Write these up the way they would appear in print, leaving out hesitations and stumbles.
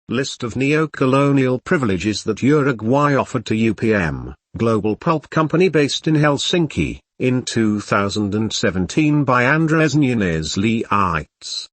List of neocolonial privileges that Uruguay offered to UPM, global pulp company based in Helsinki, in 2017 by Andres Nunes Leitz.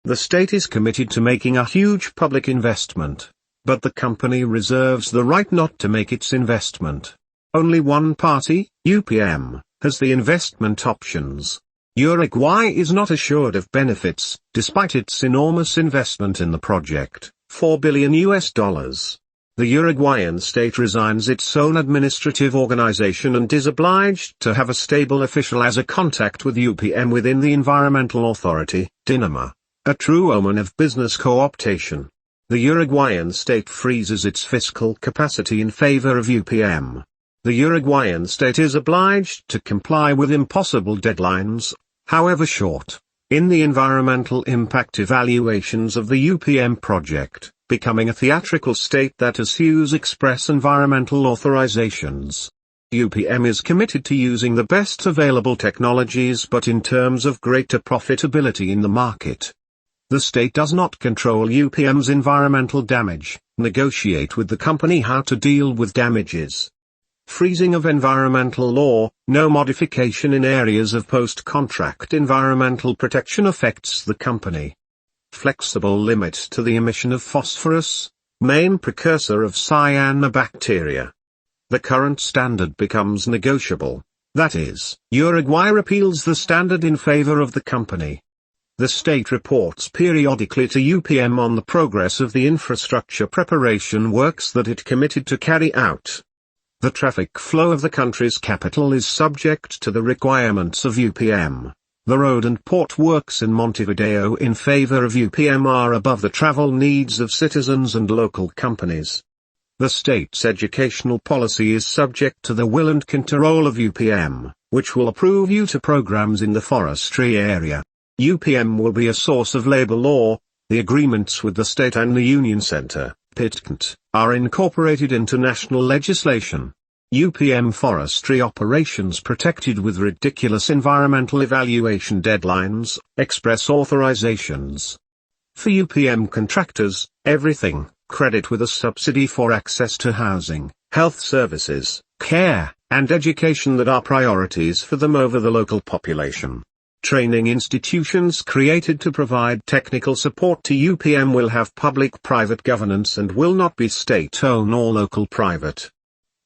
The state is committed to making a huge public investment, but the company reserves the right not to make its investment. Only one party, UPM, has the investment options. Uruguay is not assured of benefits, despite its enormous investment in the project, $4 billion. The Uruguayan state resigns its own administrative organization and is obliged to have a stable official as a contact with UPM within the environmental authority, DINAMA, a true omen of business co-optation. The Uruguayan state freezes its fiscal capacity in favor of UPM. The Uruguayan state is obliged to comply with impossible deadlines, however short, in the environmental impact evaluations of the UPM project, becoming a theatrical state that eschews express environmental authorizations. UPM is committed to using the best available technologies but in terms of greater profitability in the market. The state does not control UPM's environmental damage, negotiate with the company how to deal with damages. Freezing of environmental law, no modification in areas of post-contract environmental protection affects the company. Flexible limit to the emission of phosphorus, main precursor of cyanobacteria. The current standard becomes negotiable, that is, Uruguay repeals the standard in favor of the company. The state reports periodically to UPM on the progress of the infrastructure preparation works that it committed to carry out. The traffic flow of the country's capital is subject to the requirements of UPM. The road and port works in Montevideo in favor of UPM are above the travel needs of citizens and local companies. The state's educational policy is subject to the will and control of UPM, which will approve UTA programs in the forestry area. UPM will be a source of labor law. The agreements with the state and the Union Center, PITCNT, are incorporated into national legislation. UPM forestry operations protected with ridiculous environmental evaluation deadlines, express authorizations. For UPM contractors, everything, credit with a subsidy for access to housing, health services, care, and education that are priorities for them over the local population. Training institutions created to provide technical support to UPM will have public-private governance and will not be state-owned or local-private.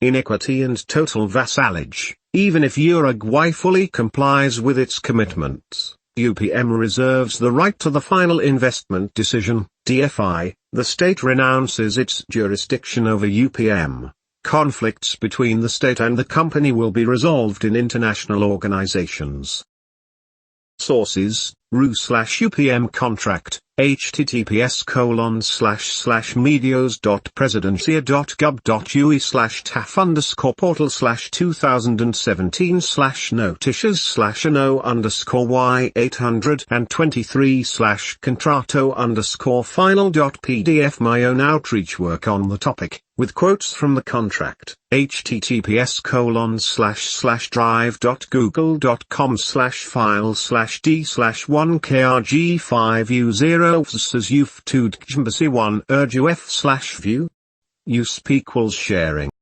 Inequity and total vassalage. Even if Uruguay fully complies with its commitments, UPM reserves the right to the final investment decision, DFI. The state renounces its jurisdiction over UPM. Conflicts between the state and the company will be resolved in international organizations. Sources: RU/UPM contract, https://medios.gov.ui/TAF_portal/2017/notitias/no_y820.3/contrato_final.pdf. My own outreach work on the topic, with quotes from the contract, https://drive.google.com/file/d/1krg5u0 vs UF2 Urdu F/view. Use equals sharing.